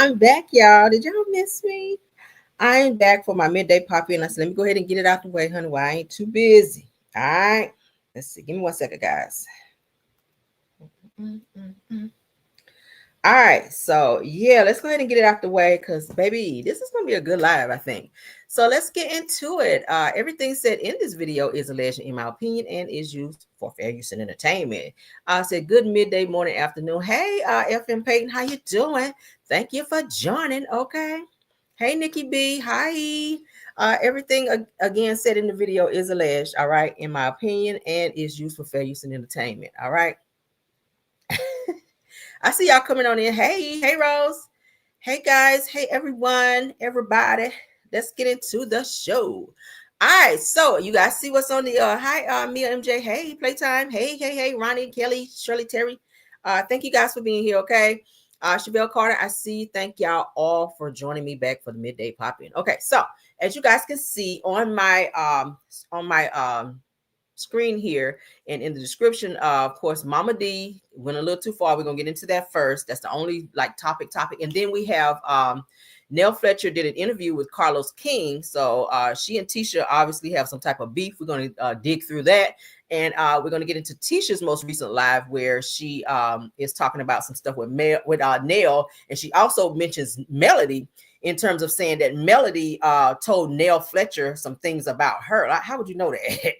I'm back, y'all. Did y'all miss me? I'm back for my midday pop in. I said, let me go ahead and get it out the way, honey. While I ain't too busy. All right. Let's see. Give me 1 second, guys. All right, so yeah, let's go ahead and get it out the way because baby, this is gonna be a good live, I think. So let's get into it. Everything said in this video is alleged in my opinion and is used for fair use and entertainment. I said good midday, morning, afternoon. Hey, FM Peyton, how you doing? Thank you for joining. Okay. Hey, Nikki B. Hi. Everything again said in the video is alleged. All right, in my opinion, and is used for fair use and entertainment. All right. I see y'all coming on in. Hey, Rose. Hey, guys. Hey, everyone. Everybody. Let's get into the show. All right. So you guys see what's on the hi, Mia MJ. Hey, Playtime. Hey, Ronnie, Kelly, Shirley, Terry. Thank you guys for being here. Okay. Chevelle Carter, I see. Thank y'all all for joining me back for the midday pop-in. Okay, so as you guys can see on my screen here and in the description, of course, Mama D went a little too far. We're gonna get into that first. That's the only like topic, and then we have Nell Fletcher did an interview with Carlos King. So she and Tisha obviously have some type of beef. We're gonna dig through that, and we're gonna get into Tisha's most recent live where she is talking about some stuff with Nell, and she also mentions Melody in terms of saying that Melody told Nell Fletcher some things about her. Like, how would you know that?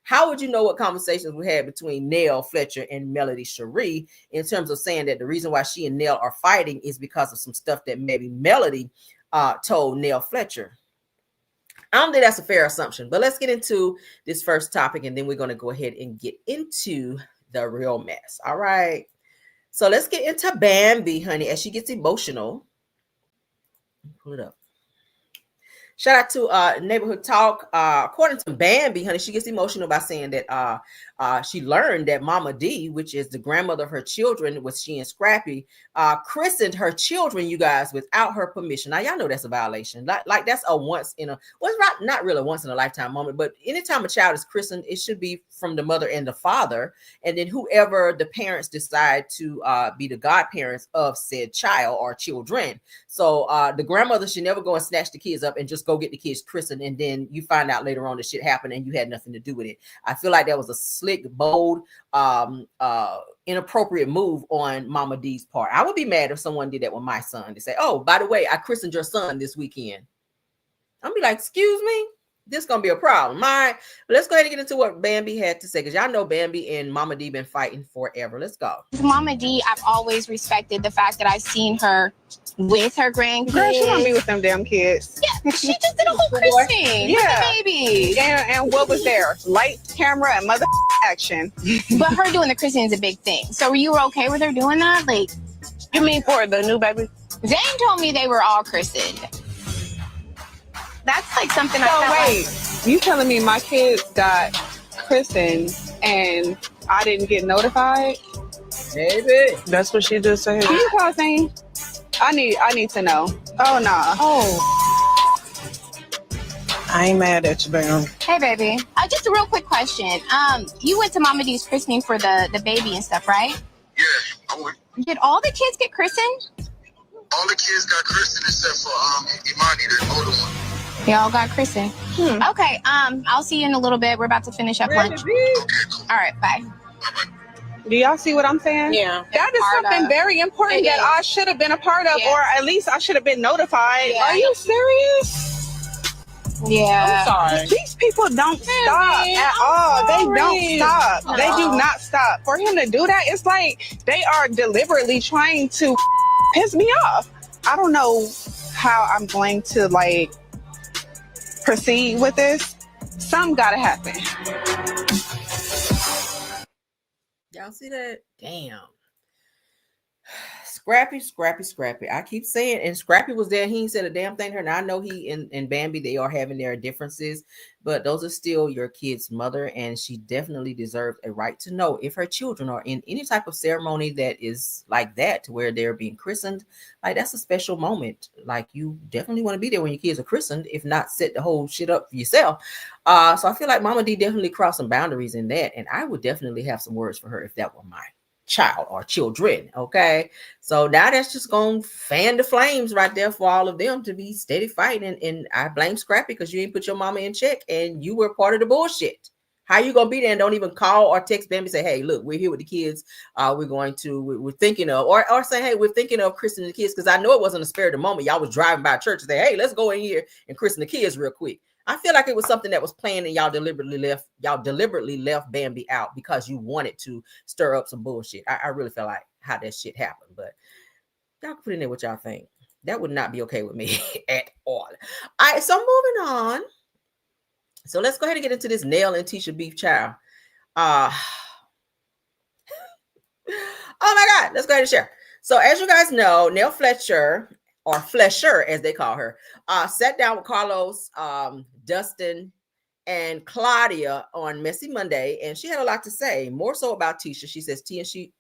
How would you know what conversations we had between Nell Fletcher and Melody Cherie in terms of saying that the reason why she and Nell are fighting is because of some stuff that maybe Melody told Nell Fletcher? I don't think that's a fair assumption, but let's get into this first topic and then we're going to go ahead and get into the real mess. All right. So let's get into Bambi, honey, as she gets emotional. Pull it up. Shout out to Neighborhood Talk. According to Bambi, honey, she gets emotional by saying that she learned that Mama D, which is the grandmother of her children, was she and Scrappy, christened her children, you guys, without her permission. Now, y'all know that's a violation. Like that's a once in a, well, it's not really a once in a lifetime moment, but anytime a child is christened, it should be from the mother and the father, and then whoever the parents decide to be the godparents of said child or children. So the grandmother should never go and snatch the kids up and just go get the kids christened, and then you find out later on the shit happened and you had nothing to do with it. I feel like that was a slick, bold, inappropriate move on Mama D's part. I would be mad if someone did that with my son. They say, "Oh, by the way, I christened your son this weekend." I'm be like, "Excuse me." This is gonna be a problem. All right, but let's go ahead and get into what Bambi had to say, because y'all know Bambi and Mama D been fighting forever. Let's go. Mama D, I've always respected the fact that I've seen her with her grandkids. Girl, she don't be with them damn kids. Yeah, she just did a whole christening with the baby. And what was there? Light, camera, and mother action. But her doing the christening is a big thing. So were you okay with her doing that? Like, you mean for the new baby? Zane told me they were all christened. That's like something I felt wait, you telling me my kids got christened and I didn't get notified? Baby, that's what she just said. Can you call Zane? I need to know. Oh nah. Oh. I ain't mad at you, baby. Hey, baby. Just a real quick question. You went to Mama D's christening for the baby and stuff, right? Yeah, I went. Did all the kids get christened? All the kids got christened except for Imani, the older one. They all got christened. Okay. I'll see you in a little bit. We're about to finish up lunch. Okay, cool. All right. Bye. Do y'all see what I'm saying? Yeah. That is something very important that I should have been a part of, or at least I should have been notified. Yeah. Are you serious? Yeah. I'm sorry. These people don't stop at all. They don't stop. No. They do not stop. For him to do that, it's like they are deliberately trying to piss me off. I don't know how I'm going to like proceed with this. Something gotta happen. Y'all see that? Damn. Scrappy. I keep saying, and Scrappy was there. He ain't said a damn thing to her. Now I know he and Bambi, they are having their differences, but those are still your kid's mother, and she definitely deserves a right to know if her children are in any type of ceremony that is like that, to where they're being christened. Like, that's a special moment. Like, you definitely want to be there when your kids are christened, if not set the whole shit up for yourself. So I feel like Mama D definitely crossed some boundaries in that, and I would definitely have some words for her if that were mine. child or children. Okay, so now that's just gonna fan the flames right there for all of them to be steady fighting. And I blame Scrappy because you ain't put your mama in check and you were part of the bullshit. How you gonna be there and don't even call or text Bambi and say, hey, look, we're here with the kids. We're thinking of, or say, hey, we're thinking of christening the kids, because I know it wasn't a spur of the moment. Y'all was driving by church and say, hey, let's go in here and christen the kids real quick. I feel like it was something that was planned and y'all deliberately left Bambi out because you wanted to stir up some bullshit. I really feel like how that shit happened, but y'all can put in there what y'all think. That would not be okay with me at all. All right, so moving on. So let's go ahead and get into this Nell and Tisha beef, child. Oh my God, let's go ahead and share. So as you guys know, Nell Fletcher, or Fletcher as they call her, sat down with Carlos, Dustin, and Claudia on Messy Monday, and she had a lot to say, more so about Tisha. She says she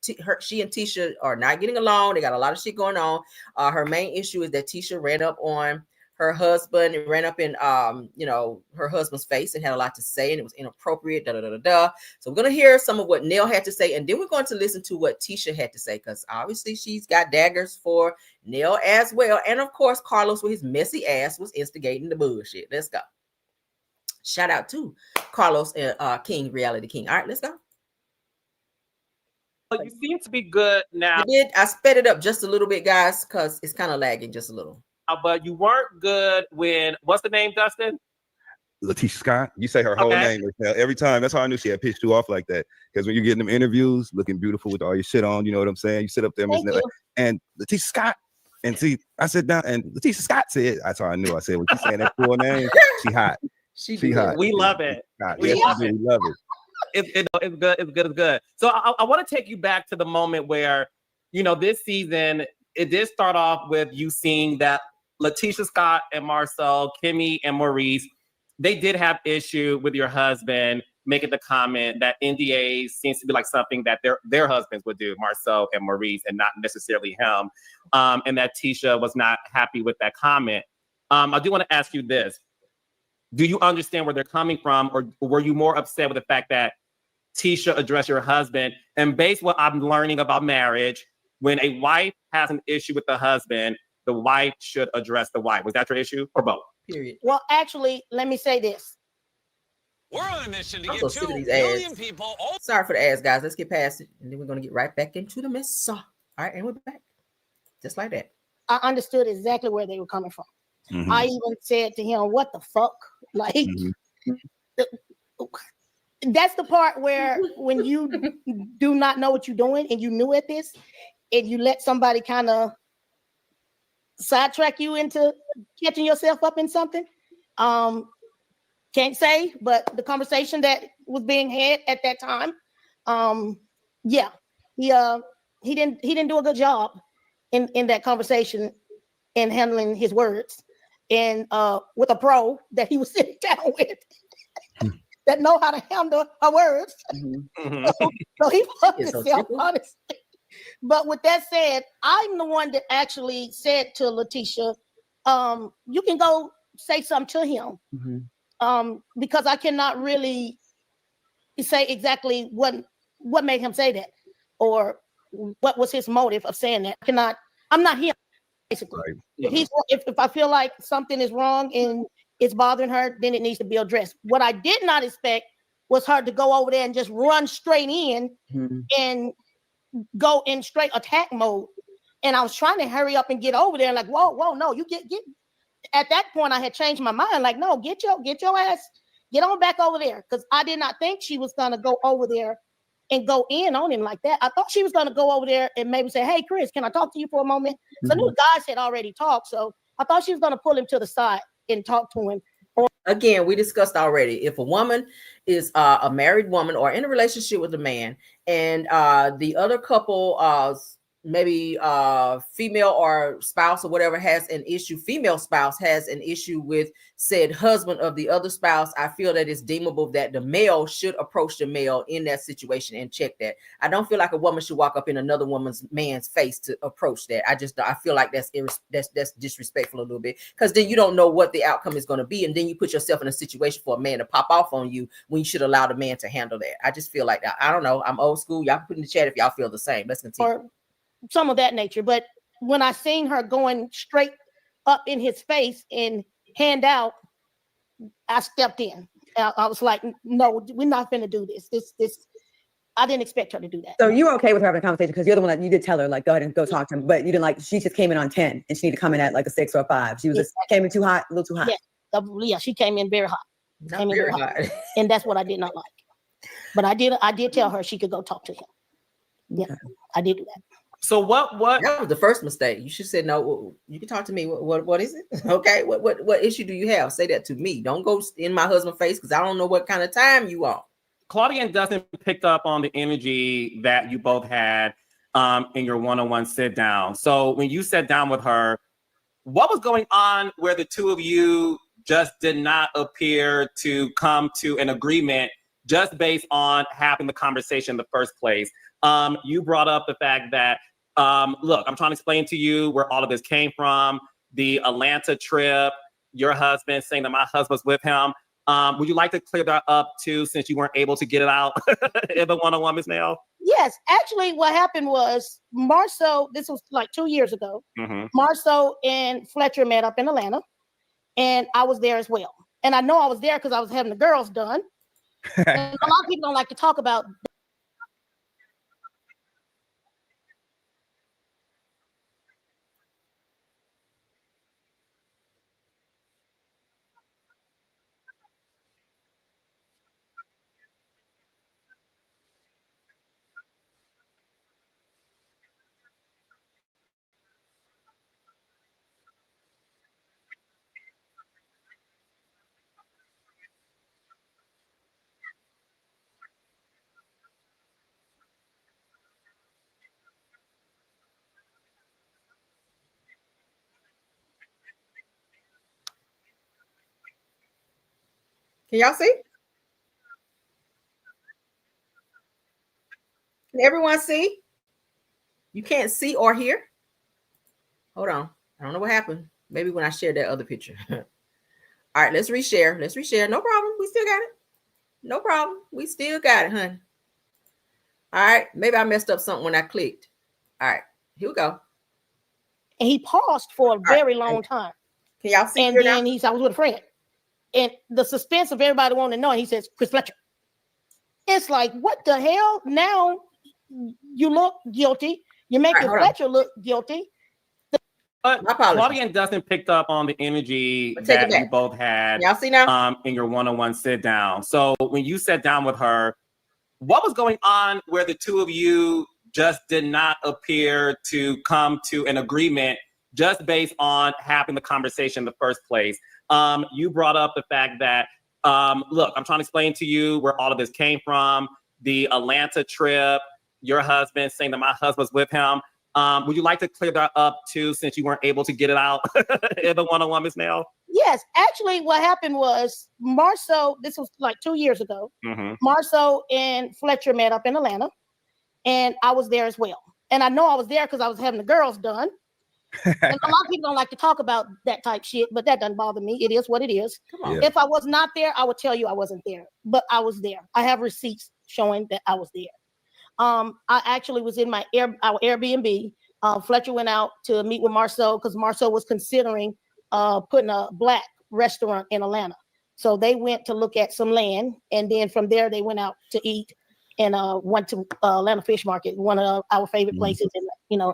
and Tisha are not getting along. They got a lot of shit going on. Her main issue is that Tisha ran up on her husband and ran up in her husband's face and had a lot to say, and it was inappropriate. So we're gonna hear some of what Nell had to say, and then we're going to listen to what Tisha had to say, because obviously she's got daggers for Nell as well. And of course, Carlos with his messy ass was instigating the bullshit. Let's go. Shout out to Carlos King, Reality King. All right, let's go. You seem to be good now. I sped it up just a little bit, guys, because it's kind of lagging just a little. But you weren't good when, what's the name, Dustin? Tisha Scott. You say her whole name every time. That's how I knew she had pissed you off like that. Because when you're getting them interviews, looking beautiful with all your shit on, you know what I'm saying? You sit up there and Tisha Scott. And see, I sit down and Tisha Scott said, that's how I knew. I said, when she's saying that full name, she hot. She hot. We love it. We love it. It's good. It's good. So I want to take you back to the moment where, this season, it did start off with you seeing that Latisha Scott and Marcel, Kimmy and Maurice, they did have issue with your husband making the comment that NDAs seems to be like something that their husbands would do, Marcel and Maurice, and not necessarily him. And that Tisha was not happy with that comment. I do want to ask you this. Do you understand where they're coming from, or were you more upset with the fact that Tisha addressed your husband? And based on what I'm learning about marriage, when a wife has an issue with the husband, the wife should address the wife. Was that your issue, or both? Period. Well, actually, let me say this. We're on a mission to get 2 million people. Sorry for the ads, guys. Let's get past it, and then we're going to get right back into the mess. All right, and we're back. Just like that. I understood exactly where they were coming from. Mm-hmm. I even said to him, what the fuck? Like, that's the part where when you do not know what you're doing and you new at this, and you let somebody kind of sidetrack you into catching yourself up in something. Can't say, but the conversation that was being had at that time, he didn't do a good job in that conversation and handling his words, and with a pro that he was sitting down with that know how to handle her words. Mm-hmm. So he fucked himself, honestly. But with that said, I'm the one that actually said to Latisha, you can go say something to him. Because I cannot really say exactly what made him say that, or what was his motive of saying that. I'm not him, basically. Right. If I feel like something is wrong and it's bothering her, then it needs to be addressed. What I did not expect was her to go over there and just run straight in and go in straight attack mode. And I was trying to hurry up and get over there, like, whoa, no, you get. At that point, I had changed my mind, like, no, get your ass, get on back over there, because I did not think she was gonna go over there and go in on him like that. I thought she was gonna go over there and maybe say, hey, Chris, can I talk to you for a moment? So I knew the guys had already talked, so I thought she was gonna pull him to the side and talk to him. Again, we discussed already, if a woman is a married woman or in a relationship with a man, and the other couple maybe female or spouse or whatever has an issue, female spouse has an issue with said husband of the other spouse, I feel that it's deemable that the male should approach the male in that situation and check that. I don't feel like a woman should walk up in another man's face to approach that. I feel like that's disrespectful a little bit, because then you don't know what the outcome is going to be, and then you put yourself in a situation for a man to pop off on you when you should allow the man to handle that. I just feel like that. I don't know. I'm old school. Y'all put in the chat if y'all feel the same. Let's continue. Or some of that nature. But when I seen her going straight up in his face and hand out, I stepped in. I was like, no, we're not going to do this. This. I didn't expect her to do that. So you were okay with her having a conversation because you're the one that you did tell her, like, go ahead and go talk to him. But you didn't like, she just came in on 10 and she needed to come in at like a 6 or a 5. She was just came in too hot, a little too hot. Yeah, she came in very hot. Not very hot. And that's what I did not like. But I did tell her she could go talk to him. Yeah, I did do that. So what that was the first mistake. You should say no. You can talk to me. What is it? Okay. What issue do you have? Say that to me. Don't go in my husband's face, because I don't know what kind of time you on. Claudia and Dustin picked up on the energy that you both had in your one-on-one sit down. So when you sat down with her, what was going on where the two of you just did not appear to come to an agreement just based on having the conversation in the first place? You brought up the fact that, look, I'm trying to explain to you where all of this came from, the Atlanta trip, your husband saying that my husband's with him. Would you like to clear that up too, since you weren't able to get it out in the one-on-one, Ms. Nell? Yes, actually what happened was Marceau, this was like 2 years ago, Marceau and Fletcher met up in Atlanta, and I was there as well. And I know I was there because I was having the girls done. And a lot of people don't like to talk about. Can y'all see? Can everyone see? You can't see or hear? Hold on. I don't know what happened. Maybe when I shared that other picture. All right, let's reshare. Let's reshare. No problem. We still got it. No problem. We still got it, honey. All right. Maybe I messed up something when I clicked. All right. Here we go. And he paused for a very long time. Can y'all see? And then I was with a friend. And the suspense of everybody wanting to know, and he says, Chris Fletcher. It's like, what the hell? Now you look guilty. You're making Fletcher look guilty. But Claudia and Dustin picked up on the energy that you both had. Y'all see now? In your one-on-one sit down. So when you sat down with her, what was going on where the two of you just did not appear to come to an agreement just based on having the conversation in the first place? You brought up the fact that, look, I'm trying to explain to you where all of this came from, the Atlanta trip, your husband saying that my husband's with him. Would you like to clear that up too, since you weren't able to get it out in the one-on-one, Ms. Nell? Yes, actually what happened was Marceau, this was like 2 years ago, Marceau and Fletcher met up in Atlanta, and I was there as well. And I know I was there because I was having the girls done. And a lot of people don't like to talk about that type shit, but that doesn't bother me. It is what it is. Come on. Yeah. If I was not there, I would tell you I wasn't there, but I was there. I have receipts showing that I was there. I actually was in our Airbnb. Fletcher went out to meet with Marceau because Marceau was considering putting a black restaurant in Atlanta. So they went to look at some land, and then from there they went out to eat and went to Atlanta Fish Market, one of our favorite places, and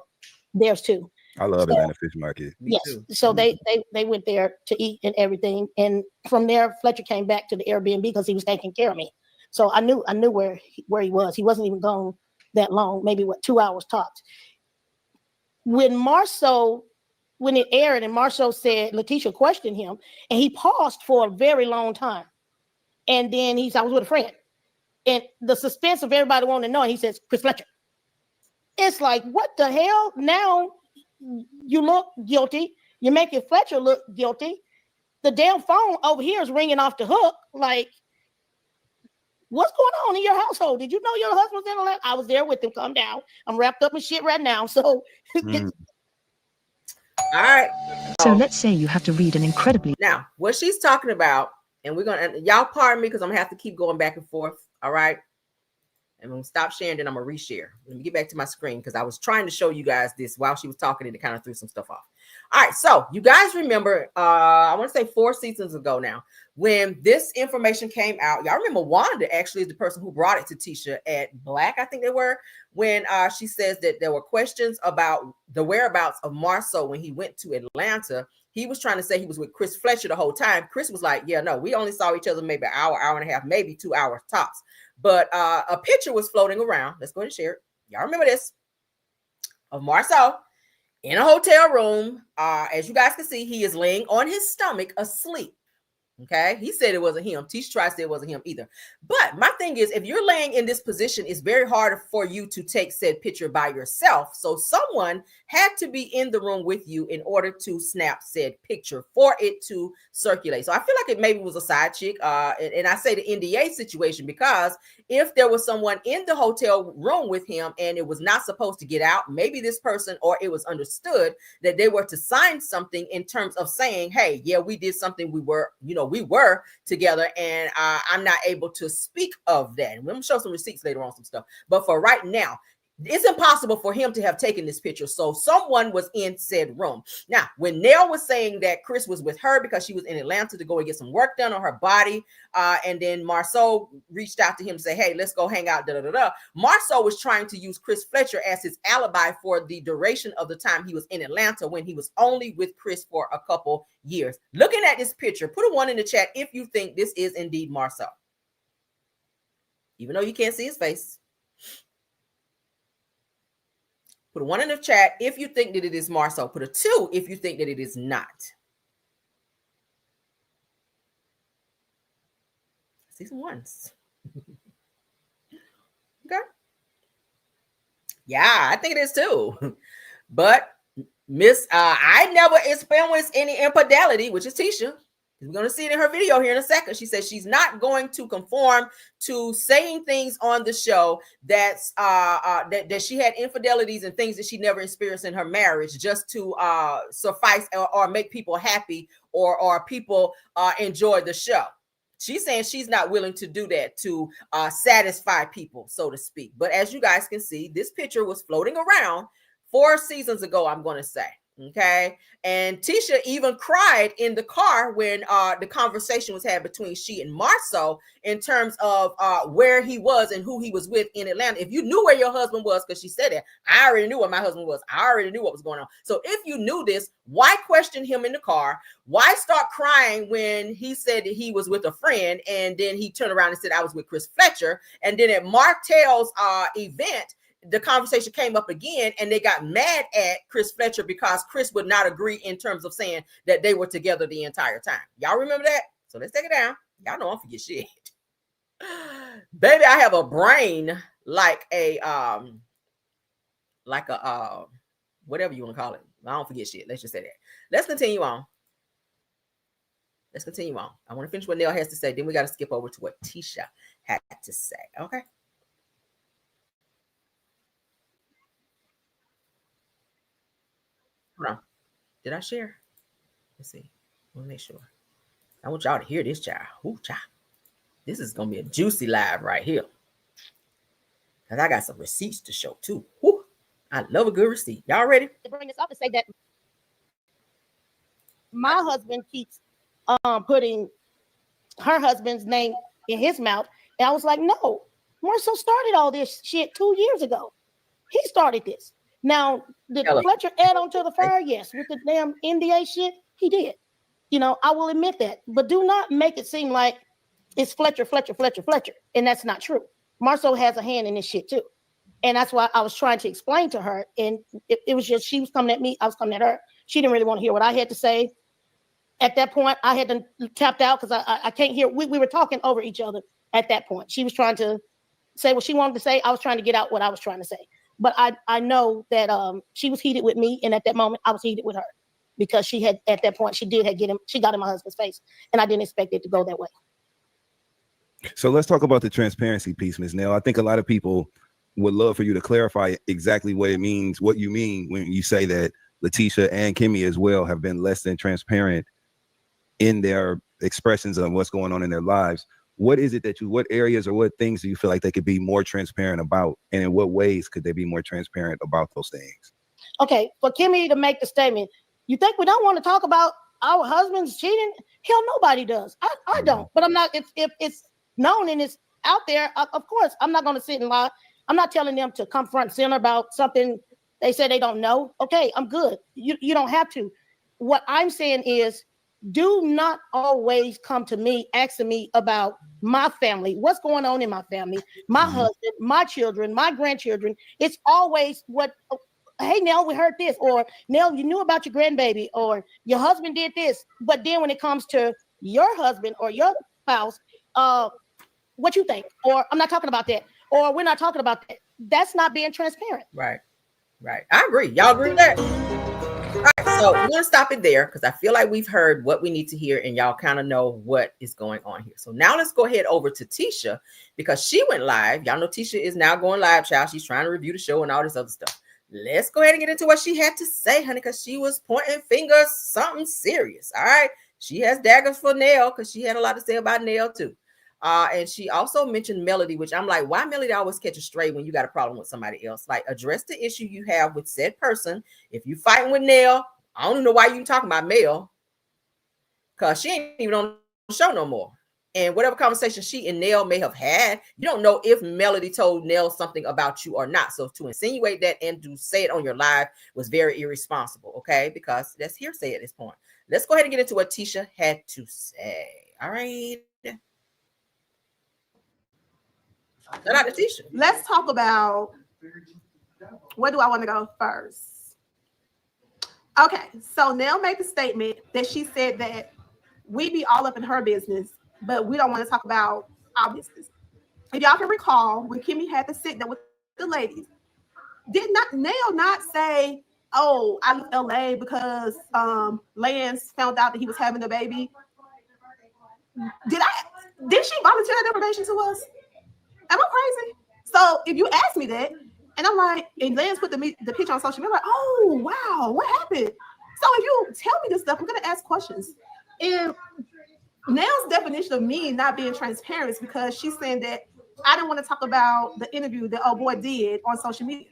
theirs too. I love Atlanta Fish Market. Yes. So they went there to eat and everything. And from there, Fletcher came back to the Airbnb because he was taking care of me. So I knew where he was. He wasn't even gone that long, maybe 2 hours tops. When it aired and Marceau said, Letitia questioned him, and he paused for a very long time. And then I was with a friend. And the suspense of everybody wanting to know, and he says, Chris Fletcher. It's it's like, what the hell? Now you look guilty. You're making Fletcher look guilty. The damn phone over here is ringing off the hook. Like, what's going on in your household? Did you know your husband's in Atlanta? I was there with him. Calm down. I'm wrapped up in shit right now. So, all right. So let's say you have to read an incredibly. Now, what she's talking about, and we're going to, y'all pardon me because I'm going to have to keep going back and forth. All right. And I'm going to stop sharing, then I'm going to reshare. Let me get back to my screen because I was trying to show you guys this while she was talking and it kind of threw some stuff off. All right. So you guys remember, I want to say 4 seasons ago now, when this information came out, y'all remember Wanda actually is the person who brought it to Tisha at Black, I think they were, when she says that there were questions about the whereabouts of Marceau when he went to Atlanta. He was trying to say he was with Chris Fletcher the whole time. Chris was like, yeah, no, we only saw each other maybe an hour, hour and a half, maybe 2 hours tops. But a picture was floating around. Let's go ahead and share it. Y'all remember this? Of Marceau in a hotel room. As you guys can see, he is laying on his stomach asleep. Okay, he said it wasn't him. Tisha tried to say it wasn't him either. But my thing is, if you're laying in this position, it's very hard for you to take said picture by yourself. So someone had to be in the room with you in order to snap said picture for it to circulate. So I feel like it maybe was a side chick. And I say the NDA situation because if there was someone in the hotel room with him and it was not supposed to get out, maybe this person, or it was understood that they were to sign something in terms of saying, hey, yeah, we did something. We were together, and I'm not able to speak of that. And we're going to show some receipts later on, some stuff. But for right now, it's impossible for him to have taken this picture. So someone was in said room. Now, when Nell was saying that Chris was with her because she was in Atlanta to go and get some work done on her body, and then Marceau reached out to him and say, hey, let's go hang out, Marceau was trying to use Chris Fletcher as his alibi for the duration of the time he was in Atlanta when he was only with Chris for a couple years. Looking at this picture, put a 1 in the chat if you think this is indeed Marceau. Even though you can't see his face. Put a 1 in the chat if you think that it is Marceau. Put a 2 if you think that it is not. I see some 1s. Okay. Yeah, I think it is too. But Miss, I never experienced any infidelity, which is Tisha. We're going to see it in her video here in a second. She says she's not going to conform to saying things on the show that's that she had infidelities and things that she never experienced in her marriage just to suffice or make people happy or people enjoy the show. She's saying she's not willing to do that to satisfy people, so to speak. But as you guys can see, this picture was floating around 4 seasons ago, I'm going to say. Okay. And Tisha even cried in the car when the conversation was had between she and Marceau in terms of where he was and who he was with in Atlanta. If you knew where your husband was, because she said that, I already knew where my husband was. I already knew what was going on. So if you knew this, why question him in the car? Why start crying when he said that he was with a friend and then he turned around and said, I was with Chris Fletcher. And then at Martell's event, the conversation came up again and they got mad at Chris Fletcher because Chris would not agree in terms of saying that they were together the entire time. Y'all remember that? So let's take it down. Y'all know I don't forget shit. Baby, I have a brain like a whatever you want to call it. I don't forget shit. Let's just say that. Let's continue on. I want to finish what Nell has to say. Then we got to skip over to what Tisha had to say. Okay. Hold on. Did I share? Let's see. I want to make sure. I want y'all to hear this, child. Ooh, child. This is going to be a juicy live right here. Because I got some receipts to show too. Ooh, I love a good receipt. Y'all ready? To bring this up and say that my husband keeps putting her husband's name in his mouth. And I was like, no, Marceau started all this shit 2 years ago. He started this. Now, did Fletcher add on to the fire? Yes. With the damn NDA shit, he did. You know, I will admit that. But do not make it seem like it's Fletcher. And that's not true. Marceau has a hand in this shit too. And that's why I was trying to explain to her. And it was just, she was coming at me. I was coming at her. She didn't really want to hear what I had to say. At that point, I had to tapped out because I can't hear. We were talking over each other at that point. She was trying to say what she wanted to say. I was trying to get out what I was trying to say. But I know that she was heated with me, and at that moment I was heated with her because she had at that point she got in my husband's face, and I didn't expect it to go that way. So let's talk about the transparency piece, Ms. Nell. I think a lot of people would love for you to clarify exactly what you mean when you say that Letitia and Kimmy as well have been less than transparent in their expressions of what's going on in their lives. What is it what areas or what things do you feel like they could be more transparent about? And in what ways could they be more transparent about those things? Okay, for Kimmy to make the statement, you think we don't want to talk about our husbands cheating? Hell, nobody does. I don't. But I'm not, if it's known and it's out there, of course, I'm not going to sit and lie. I'm not telling them to come front and center about something they say they don't know. Okay, I'm good. You don't have to. What I'm saying is, do not always come to me asking me about my family, what's going on in my family, my husband, my children, my grandchildren. It's always hey, Nell, we heard this, or Nell, you knew about your grandbaby, or your husband did this. But then when it comes to your husband or your spouse, what you think? Or I'm not talking about that, or we're not talking about that. That's not being transparent. Right. I agree. Y'all agree with that? All right, so we're gonna stop it there because I feel like we've heard what we need to hear, and y'all kind of know what is going on here. So now let's go ahead over to Tisha because she went live. Y'all know Tisha is now going live, child. She's trying to review the show and all this other stuff. Let's go ahead and get into what she had to say, honey, because she was pointing fingers, something serious. All right, she has daggers for Nell because she had a lot to say about Nell too. And she also mentioned Melody, which I'm like, why Melody always catch a stray when you got a problem with somebody else? Like, address the issue you have with said person. If you fighting with Nell, I don't know why you talking about Mel, because she ain't even on the show no more. And whatever conversation she and Nell may have had, you don't know if Melody told Nell something about you or not. So to insinuate that and to say it on your live was very irresponsible, okay? Because that's hearsay at this point. Let's go ahead and get into what Tisha had to say. All right. Shout out to Tisha. Let's talk about, where do I want to go first? Okay, so Nell made the statement that she said that we be all up in her business, but we don't want to talk about our business. If y'all can recall, when Kimmy had to sit there with the ladies, did Nell not say, oh, I left LA because Lance found out that he was having a baby? Did she volunteer that information to us? Am I crazy? So if you ask me that, and I'm like, and Lance put the picture on social media, I'm like, oh, wow, what happened? So if you tell me this stuff, I'm going to ask questions. And Nell's definition of me not being transparent is because she's saying that I didn't want to talk about the interview that old boy did on social media.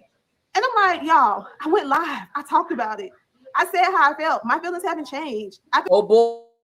And I'm like, y'all, I went live. I talked about it. I said how I felt. My feelings haven't changed. Oh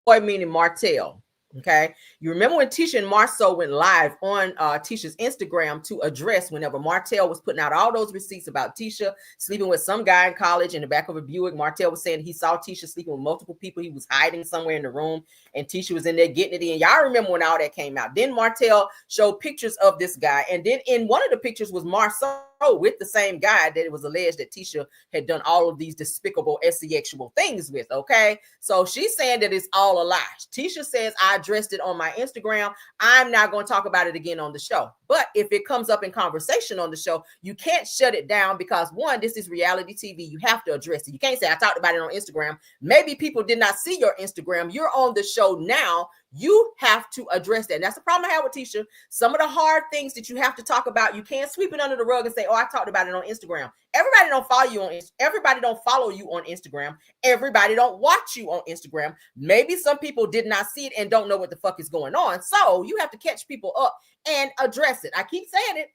boy, meaning Martell. Okay, you remember when Tisha and Marceau went live on Tisha's Instagram to address whenever Martell was putting out all those receipts about Tisha sleeping with some guy in college in the back of a Buick. Martell was saying he saw Tisha sleeping with multiple people. He was hiding somewhere in the room, and Tisha was in there getting it in. Y'all remember when all that came out? Then Martell showed pictures of this guy, and then in one of the pictures was Marceau with the same guy that it was alleged that Tisha had done all of these despicable sexual things with. Okay, so she's saying that it's all a lie. Tisha says, I addressed it on my Instagram. I'm not going to talk about it again on the show. But if it comes up in conversation on the show, you can't shut it down because, one, this is reality TV. You have to address it. You can't say, I talked about it on Instagram. Maybe people did not see your Instagram. You're on the show now. You have to address that. And that's the problem I have with Tisha. Some of the hard things that you have to talk about, you can't sweep it under the rug and say, oh, I talked about it on Instagram. Everybody don't follow you on Instagram. Everybody don't watch you on Instagram. Maybe some people did not see it and don't know what the fuck is going on. So you have to catch people up and address it. I keep saying it.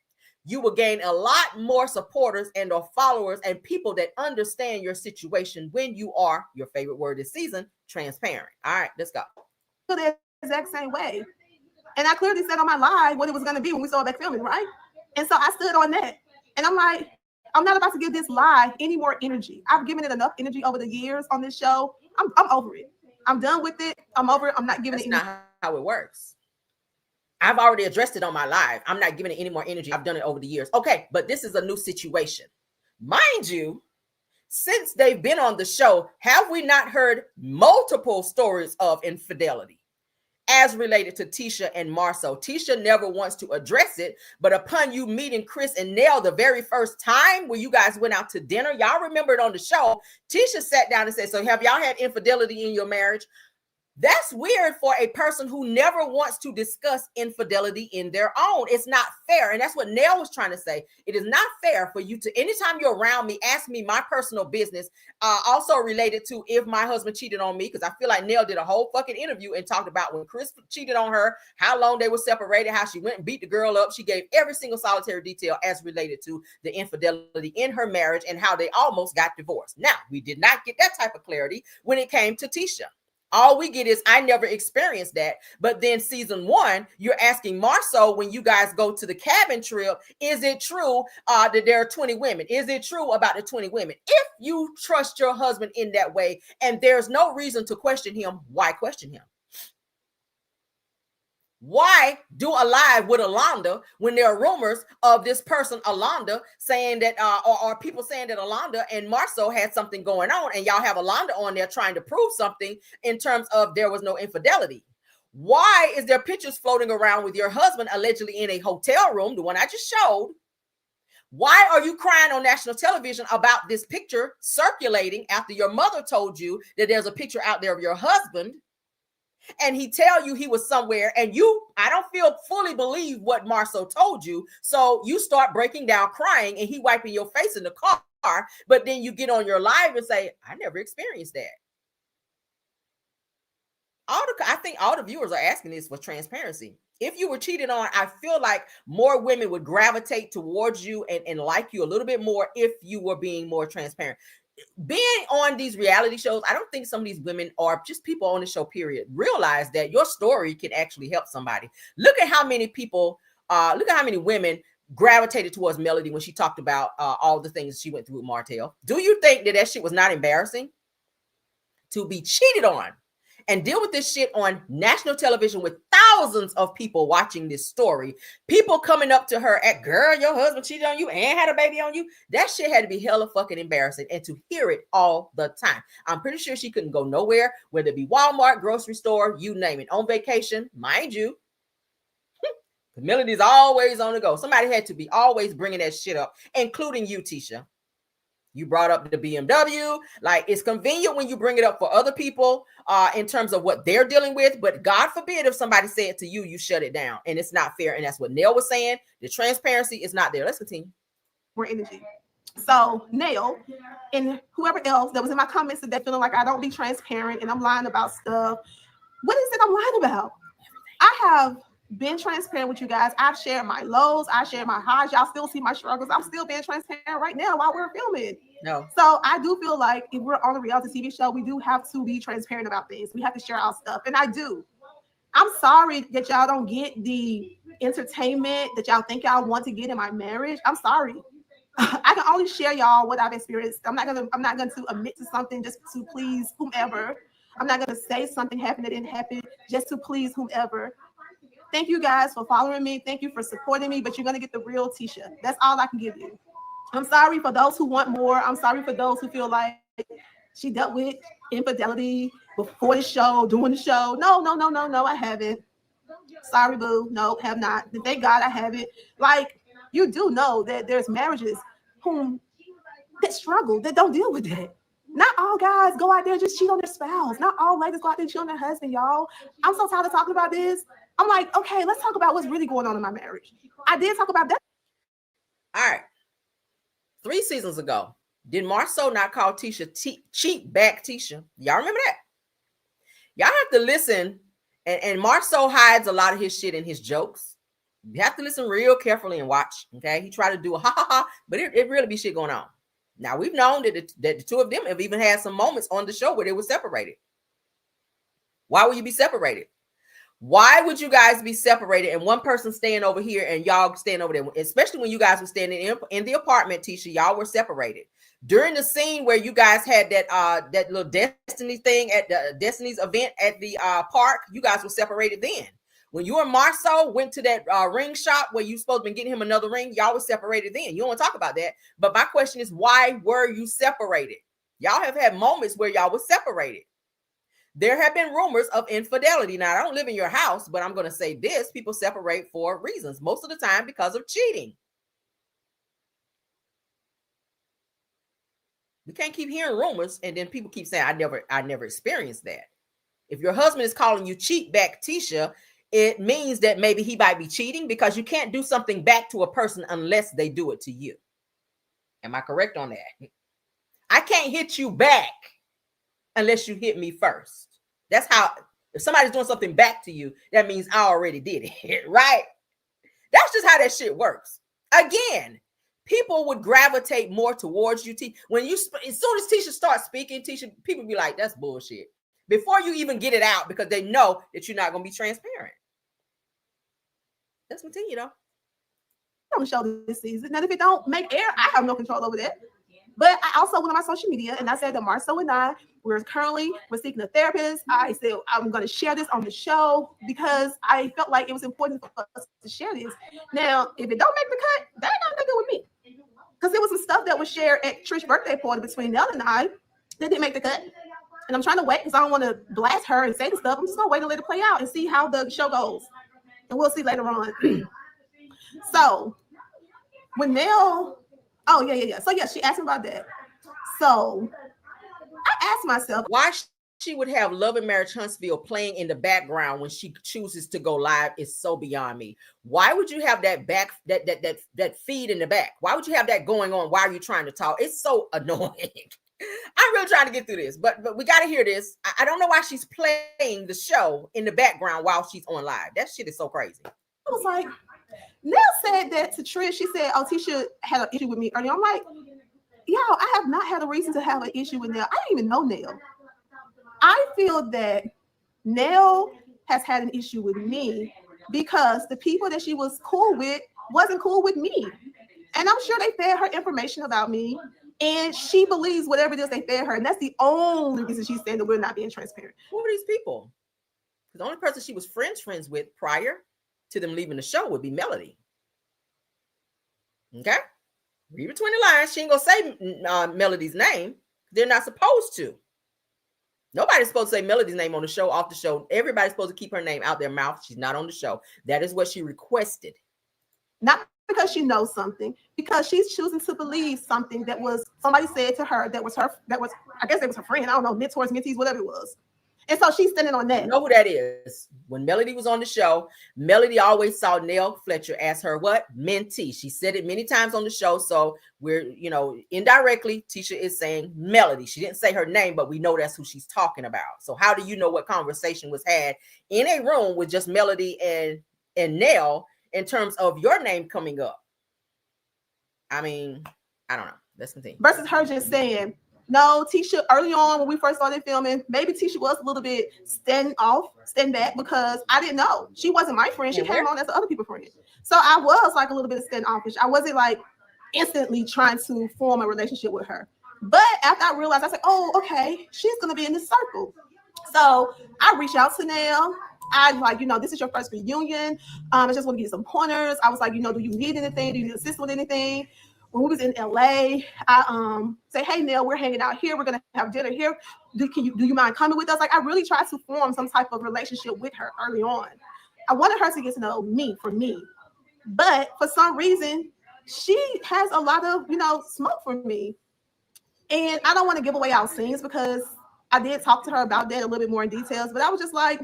You will gain a lot more supporters and or followers and people that understand your situation when you are, your favorite word this season, transparent. All right, let's go. The exact same way. And I clearly said on my live what it was going to be when we saw that filming, right? And so I stood on that. And I'm like, I'm not about to give this lie any more energy. I've given it enough energy over the years on this show. I'm over it. I'm done with it. I'm over it. I'm not giving it. That's not how it works. I've already addressed it on my live. I'm not giving it any more energy. I've done it over the years. Okay, but this is a new situation. Mind you, since they've been on the show, have we not heard multiple stories of infidelity? as related to Tisha and Marceau. Tisha never wants to address it, but upon you meeting Chris and Nell the very first time when you guys went out to dinner, y'all remember it on the show, Tisha sat down and said, so have y'all had infidelity in your marriage? That's weird for a person who never wants to discuss infidelity in their own. It's not fair. And that's what Nell was trying to say. It is not fair for you to, anytime you're around me, ask me my personal business, also related to if my husband cheated on me, because I feel like Nell did a whole fucking interview and talked about when Chris cheated on her, how long they were separated, how she went and beat the girl up. She gave every single solitary detail as related to the infidelity in her marriage and how they almost got divorced. Now, we did not get that type of clarity when it came to Tisha. All we get is I never experienced that. But then season 1, you're asking Marceau when you guys go to the cabin trip, is it true that there are 20 women? Is it true about the 20 women? If you trust your husband in that way and there's no reason to question him, why question him? Why do a live with Alonda when there are rumors of this person, Alonda, saying that, or people saying that Alonda and Marceau had something going on, and y'all have Alonda on there trying to prove something in terms of there was no infidelity? Why is there pictures floating around with your husband allegedly in a hotel room, the one I just showed? Why are you crying on national television about this picture circulating after your mother told you that there's a picture out there of your husband? And he tell you he was somewhere, and I don't feel fully believe what Marceau told you. So you start breaking down crying and he wiping your face in the car, but then you get on your live and say, I never experienced that. I think all the viewers are asking this for transparency. If you were cheated on, I feel like more women would gravitate towards you and like you a little bit more if you were being more transparent. Being on these reality shows, I don't think some of these women or just people on the show, period, realize that your story can actually help somebody. Look at how many people, look at how many women gravitated towards Melody when she talked about all the things she went through with Martell. Do you think that shit was not embarrassing? To be cheated on and deal with this shit on national television with thousands of people watching this story, people coming up to her at, girl, your husband cheated on you and had a baby on you. That shit had to be hella fucking embarrassing, and to hear it all the time. I'm pretty sure she couldn't go nowhere, whether it be Walmart, grocery store, you name it. On vacation, mind you, Melody's always on the go. Somebody had to be always bringing that shit up, including you, Tisha. You brought up the BMW. Like, it's convenient when you bring it up for other people in terms of what they're dealing with. But God forbid if somebody said it to you, you shut it down. And it's not fair. And that's what Nell was saying. The transparency is not there. Let's continue. More energy. So Nell and whoever else that was in my comments that feeling like I don't be transparent and I'm lying about stuff. What is it I'm lying about? I have been transparent with you guys. I've shared my lows. I shared my highs. Y'all still see my struggles. I'm still being transparent right now while we're filming. No. So I do feel like if we're on a reality TV show, we do have to be transparent about things. We have to share our stuff. And I do. I'm sorry that y'all don't get the entertainment that y'all think y'all want to get in my marriage. I'm sorry. I can only share y'all what I've experienced. I'm not going to admit to something just to please whomever. I'm not going to say something happened that didn't happen just to please whomever. Thank you guys for following me. Thank you for supporting me, but you're going to get the real Tisha. That's all I can give you. I'm sorry for those who want more. I'm sorry for those who feel like she dealt with infidelity before the show, doing the show. No, I haven't. Sorry, boo. No, have not. Thank God I haven't. Like, you do know that there's marriages that struggle, that don't deal with that. Not all guys go out there and just cheat on their spouse. Not all ladies go out there and cheat on their husband, y'all. I'm so tired of talking about this. I'm like, okay, let's talk about what's really going on in my marriage. I did talk about that. All right. 3 seasons ago, did Marceau not call Tisha cheat back Tisha? Y'all remember that? Y'all have to listen. And Marceau hides a lot of his shit in his jokes. You have to listen real carefully and watch. Okay. He tried to do a ha ha ha, but it really be shit going on. Now, we've known that the two of them have even had some moments on the show where they were separated. Why would you be separated? Why would you guys be separated and one person staying over here and y'all staying over there? Especially when you guys were standing in the apartment, Tisha, y'all were separated. During the scene where you guys had that little Destiny thing at the Destiny's event at the park, you guys were separated then. When you and Marceau went to that ring shop where you supposed to be getting him another ring, y'all were separated then. You don't want to talk about that. But my question is, why were you separated? Y'all have had moments where y'all were separated. There have been rumors of infidelity. Now, I don't live in your house, but I'm going to say this. People separate for reasons, most of the time because of cheating. We can't keep hearing rumors and then people keep saying, I never experienced that. If your husband is calling you cheat back, Tisha, it means that maybe he might be cheating, because you can't do something back to a person unless they do it to you. Am I correct on that? I can't hit you back unless you hit me first. That's how, if somebody's doing something back to you, that means I already did it, right? That's just how that shit works. Again, people would gravitate more towards you. When you, as soon as Tisha starts speaking, people be like, that's bullshit. Before you even get it out, because they know that you're not going to be transparent. Let's continue though. On the show this season. Now, if it don't make air, I have no control over that. But I also went on my social media and I said that Marcel and I, we're seeking a therapist. I said I'm going to share this on the show because I felt like it was important for us to share this. Now, if it don't make the cut, that ain't nothing to do with me. Because there was some stuff that was shared at Trish's birthday party between Nell and I that didn't make the cut. And I'm trying to wait because I don't want to blast her and say the stuff. I'm just going to wait and let it play out and see how the show goes. And we'll see later on. So, when Nell, so yeah, she asked me about that. So I asked myself why she would have Love and Marriage Huntsville playing in the background when she chooses to go live is so beyond me. Why would you have that that feed in the back? Why would you have that going on? Why are you trying to talk? It's so annoying. I'm really trying to get through this, but we got to hear this. I don't know why she's playing the show in the background while she's on live. That shit is so crazy. I was like, Nell said that to Trish. She said, oh, Tisha had an issue with me earlier. I'm like, yo, I have not had a reason to have an issue with Nell. I didn't even know Nell. I feel that Nell has had an issue with me because the people that she was cool with wasn't cool with me. And I'm sure they fed her information about me. And she believes whatever it is they fed her. And that's the only reason she's saying that we're not being transparent. Who are these people? The only person she was friends with prior to them leaving the show would be Melody. Okay? Read between the lines. She ain't gonna say Melody's name. They're not supposed to. Nobody's supposed to say Melody's name on the show, off the show. Everybody's supposed to keep her name out their mouth. She's not on the show. That is what she requested. Not because she knows something, because she's choosing to believe something that was somebody said to her that was I guess it was her friend. I don't know, mentors, mentees, whatever it was. And so she's standing on that. You know who that is? When Melody was on the show, Melody always saw Nell Fletcher as her what? Mentee. She said it many times on the show. So we're, indirectly, Tisha is saying Melody. She didn't say her name, but we know that's who she's talking about. So how do you know what conversation was had in a room with just Melody and Nell in terms of your name coming up? I mean, I don't know. Let's continue. Versus her just saying, no, Tisha, early on when we first started filming, maybe Tisha was a little bit stand back because I didn't know. She wasn't my friend. She came on as the other people's friend. So I was like a little bit standoffish. I wasn't like instantly trying to form a relationship with her. But after I realized, I was like, oh, okay, she's going to be in this circle. So I reached out to Nell. I like, this is your first reunion. I just want to give you some pointers. I was like, do you need anything? Do you need assistance with anything? When we was in LA, I say, hey, Nell, we're hanging out here. We're going to have dinner here. Do you mind coming with us? Like, I really tried to form some type of relationship with her early on. I wanted her to get to know me for me. But for some reason, she has a lot of, smoke for me. And I don't want to give away our scenes because I did talk to her about that a little bit more in details. But I was just like,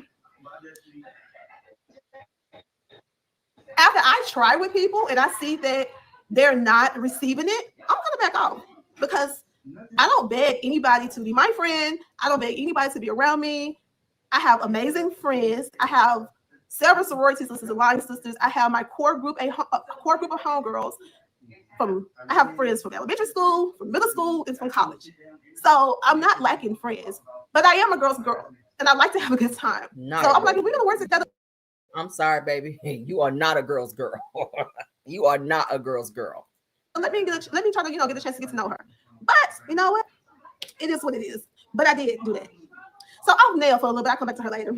after I try with people and I see that they're not receiving it, I'm gonna back off because I don't beg anybody to be my friend. I don't beg anybody to be around me. I have amazing friends. I have several sorority sisters and line sisters. I have my core group, a core group of homegirls. I have friends from elementary school, from middle school, and from college. So I'm not lacking friends, but I am a girl's girl, and I like to have a good time. I'm like, if we're gonna work together. I'm sorry, baby. You are not a girl's girl. You are not a girl's girl. Let me try to, get the chance to get to know her. But you know what? It is what it is. But I did do that. So I'll nail for a little bit. I'll come back to her later.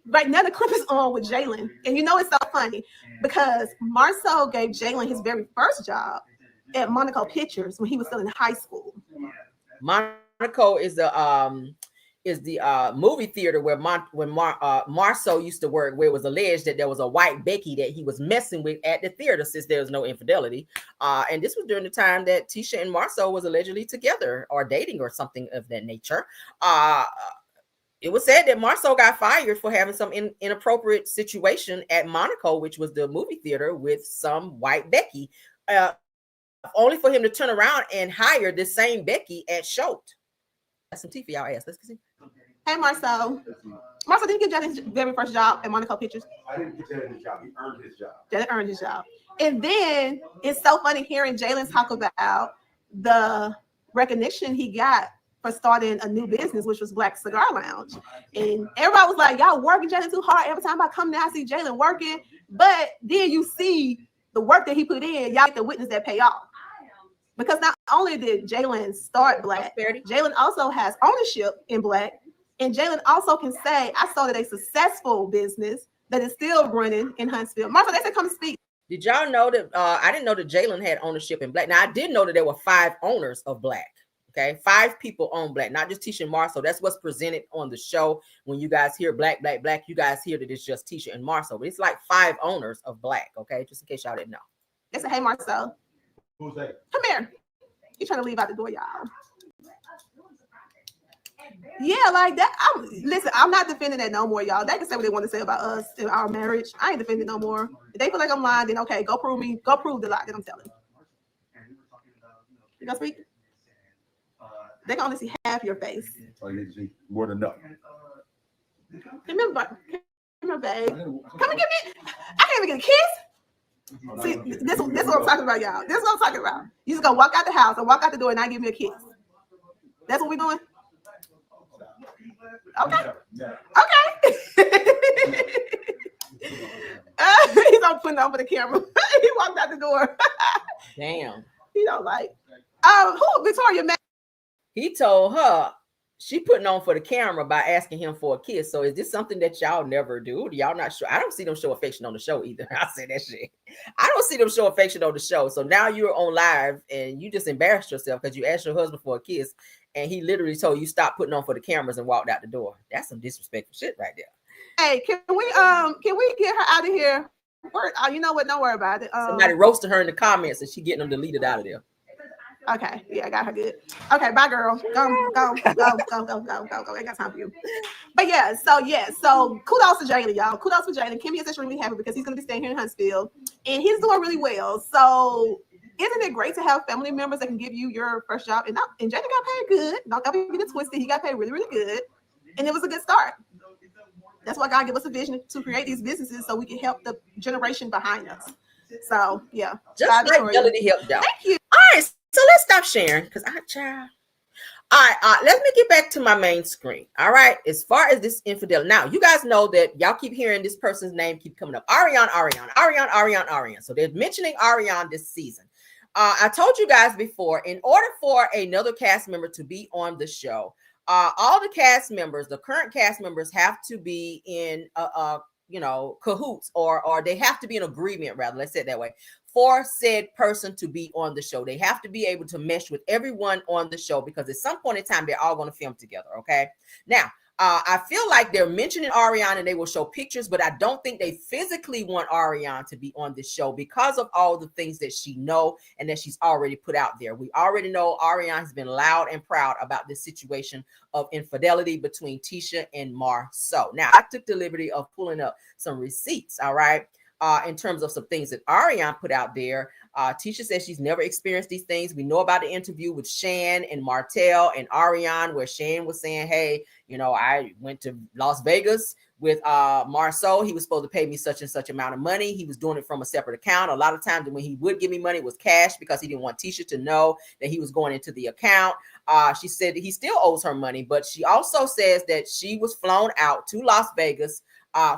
Right now, the clip is on with Jaylen. And it's so funny because Marcel gave Jaylen his very first job at Monaco Pictures when he was still in high school. Monaco is is the movie theater where Marceau used to work, where it was alleged that there was a white Becky that he was messing with at the theater, since there was no infidelity. And this was during the time that Tisha and Marceau was allegedly together or dating or something of that nature. It was said that Marceau got fired for having some inappropriate situation at Monaco, which was the movie theater, with some white Becky, only for him to turn around and hire the same Becky at Schultz. That's some tea for y'all ass. Let's see. Hey, Marceau. Marceau, didn't you get Jaylen's very first job at Monaco Pictures? I didn't get Jaylen his job. He earned his job. Jaylen earned his job. And then it's so funny hearing Jaylen talk about the recognition he got for starting a new business, which was Black Cigar Lounge. And everybody was like, y'all working Jaylen too hard. Every time I come there, I see Jaylen working. But then you see the work that he put in, y'all get to witness that pay off. Because not only did Jaylen start Black, Jaylen also has ownership in Black. And Jaylen also can say, I started a successful business that is still running in Huntsville. Martha, they said come speak. Did y'all know that? I didn't know that Jaylen had ownership in Black. Now, I did know that there were 5 owners of Black. Okay, 5 people own Black, not just Tisha and Marceau. That's what's presented on the show. When you guys hear Black, Black, Black, you guys hear that it's just Tisha and Marceau. But it's like 5 owners of Black, okay? Just in case y'all didn't know. They said, hey, Marceau. Who's that? Come here. You trying to leave out the door, y'all. Yeah, like that. Listen, I'm not defending that no more, y'all. They can say what they want to say about us and our marriage. I ain't defending no more. If they feel like I'm lying, then okay, go prove the lie that I'm telling. You gonna speak? They can only see half your face. Oh, you need to see more than enough. Remember, babe. Come and get me. I can't even get a kiss. See, this is what I'm talking about, y'all. This is what I'm talking about. You just gonna walk out the house and walk out the door and not give me a kiss. That's what we're doing? Okay. He's not putting on for the camera. He walked out the door. Damn. He don't like. Who? Victoria, man. He told her she putting on for the camera by asking him for a kiss. So is this something that y'all never do? Y'all not sure? I don't see them show affection on the show either. I said that shit. I don't see them show affection on the show. So now you're on live and you just embarrassed yourself because you asked your husband for a kiss and he literally told you stop putting on for the cameras and walked out the door. That's some disrespectful shit right there. Hey, can we get her out of here? You know what? Don't worry about it. Somebody roasted her in the comments and she getting them deleted out of there. Okay, yeah, I got her good. Okay, bye, girl. Go. I ain't got time for you. But so kudos to Jaylen, y'all. Kudos to Jaylen. Kimmy is extremely happy because he's gonna be staying here in Huntsville and he's doing really well. So isn't it great to have family members that can give you your first job? And Jaylen got paid good. Don't ever get it twisted. He got paid really, really good, and it was a good start. That's why God gave us a vision to create these businesses so we can help the generation behind us. So yeah, just like Melody helped y'all. Thank you. All right. So let's stop sharing because child. All right, let me get back to my main screen. All right, as far as this infidelity, now you guys know that y'all keep hearing this person's name keep coming up. Arian. So they're mentioning Arian this season. I told you guys before, in order for another cast member to be on the show, all the cast members, the current cast members, have to be in cahoots or they have to be in agreement, rather, let's say it that way, for said person to be on the show. They have to be able to mesh with everyone on the show because at some point in time, they're all going to film together. Okay. Now, I feel like they're mentioning Arian and they will show pictures, but I don't think they physically want Arian to be on this show because of all the things that she know and that she's already put out there. We already know Arian has been loud and proud about this situation of infidelity between Tisha and Marceau. Now, I took the liberty of pulling up some receipts, all right, in terms of some things that Arian put out there. Tisha says she's never experienced these things. We know about the interview with Shan and Martell and Arian, where Shan was saying, hey, I went to Las Vegas with Marceau. He was supposed to pay me such and such amount of money. He was doing it from a separate account. A lot of times when he would give me money, it was cash because he didn't want Tisha to know that he was going into the account. She said that he still owes her money, but she also says that she was flown out to Las Vegas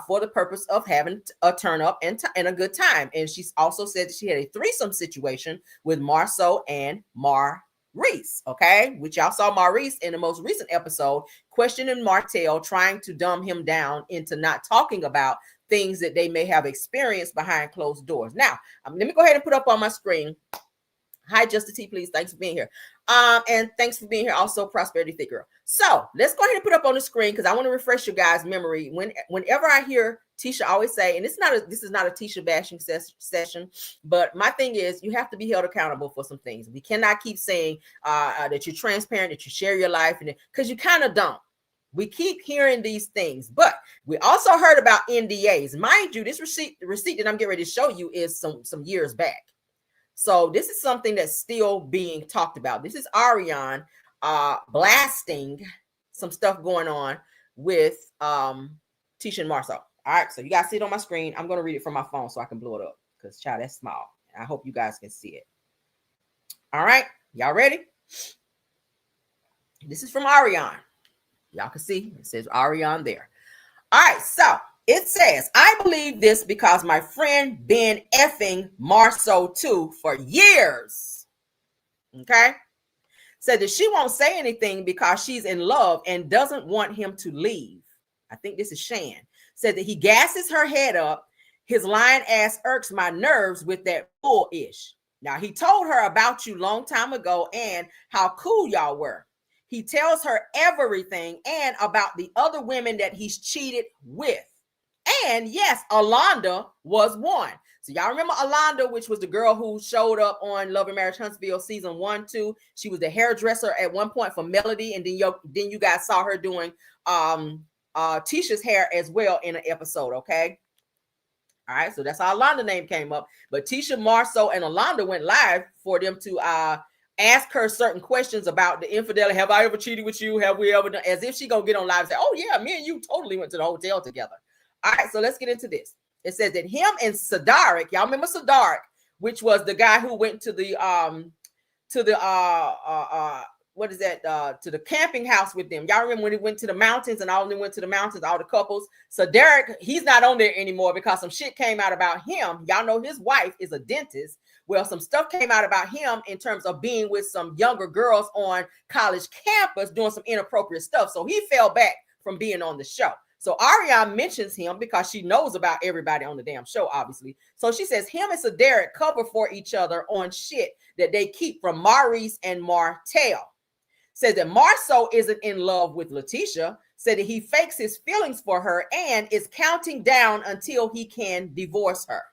for the purpose of having a turn up and a good time. And she also said that she had a threesome situation with Marceau and Maurice, okay? Which y'all saw Maurice in the most recent episode questioning Martell, trying to dumb him down into not talking about things that they may have experienced behind closed doors. Now, let me go ahead and put up on my screen Hi, Just a T, please. Thanks for being here. And thanks for being here. Also, Prosperity Thick Girl. So let's go ahead and put up on the screen because I want to refresh your guys' memory. Whenever I hear Tisha always say, and this is not a Tisha bashing session, but my thing is you have to be held accountable for some things. We cannot keep saying that you're transparent, that you share your life, and because you kind of don't. We keep hearing these things, but we also heard about NDAs. Mind you, this receipt that I'm getting ready to show you is some years back. So this is something that's still being talked about. This is Arian blasting some stuff going on with Tisha and Marceau. All right, so you guys see it on my screen. I'm going to read it from my phone so I can blow it up because, child, that's small. I hope you guys can see it. All right, y'all ready? This is from Arian. Y'all can see it says Arian there. All right, so it says, I believe this because my friend been effing Marceau too for years. Okay. Said that she won't say anything because she's in love and doesn't want him to leave. I think this is Shan. Said that he gasses her head up. His lying ass irks my nerves with that bull-ish. Now, he told her about you long time ago and how cool y'all were. He tells her everything and about the other women that he's cheated with. And yes, Alonda was one. So y'all remember Alonda, which was the girl who showed up on Love and Marriage Huntsville season 1, 2. She was the hairdresser at one point for Melody. And then you guys saw her doing Tisha's hair as well in an episode, okay? All right, so that's how Alonda's name came up. But Tisha, Marceau, and Alonda went live for them to ask her certain questions about the infidelity. Have I ever cheated with you? Have we ever done? As if she gonna get on live and say, oh yeah, me and you totally went to the hotel together. All right, so let's get into this. It says that him and Sadaric, y'all remember Sadaric, which was the guy who went to the what is that? To the camping house with them. Y'all remember when he went to the mountains and all of them went to the mountains, all the couples. So Derek, he's not on there anymore because some shit came out about him. Y'all know his wife is a dentist. Well, some stuff came out about him in terms of being with some younger girls on college campus doing some inappropriate stuff. So he fell back from being on the show. So Arian mentions him because she knows about everybody on the damn show, obviously. So she says him and Sadaric cover for each other on shit that they keep from Maurice and Martell. Says that Marceau isn't in love with Letitia. Said that he fakes his feelings for her and is counting down until he can divorce her.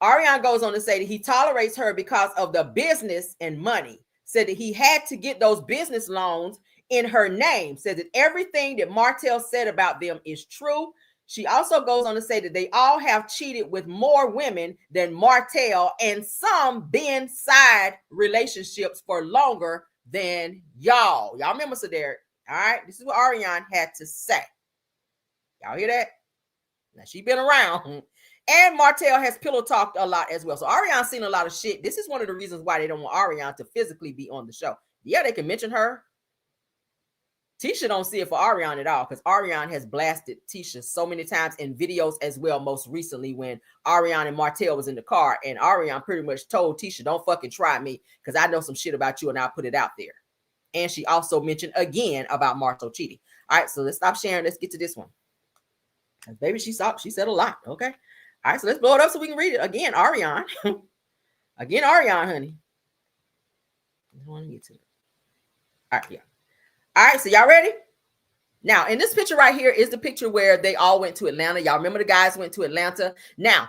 Arian goes on to say that he tolerates her because of the business and money. Said that he had to get those business loans in her name. Said that everything that Martell said about them is true. She also goes on to say that they all have cheated with more women than Martell and some been side relationships for longer than y'all. Y'all remember Sadaric? All right, this is what Arian had to say. Y'all hear that? Now she been around. And Martell has pillow talked a lot as well. So Arian's seen a lot of shit. This is one of the reasons why they don't want Arian to physically be on the show. Yeah, they can mention her. Tisha don't see it for Arian at all because Arian has blasted Tisha so many times in videos as well, most recently when Arian and Martell was in the car and Arian pretty much told Tisha, don't fucking try me because I know some shit about you and I'll put it out there. And she also mentioned again about Marceau cheating. All right, so let's stop sharing. Let's get to this one. Baby, she said a lot, okay? All right, so let's blow it up so we can read it. Again, Arian. Again, Arian, honey. I want to get to it. All right, yeah. All right, so y'all ready? Now, in this picture right here is the picture where they all went to Atlanta. Y'all remember the guys went to Atlanta. Now,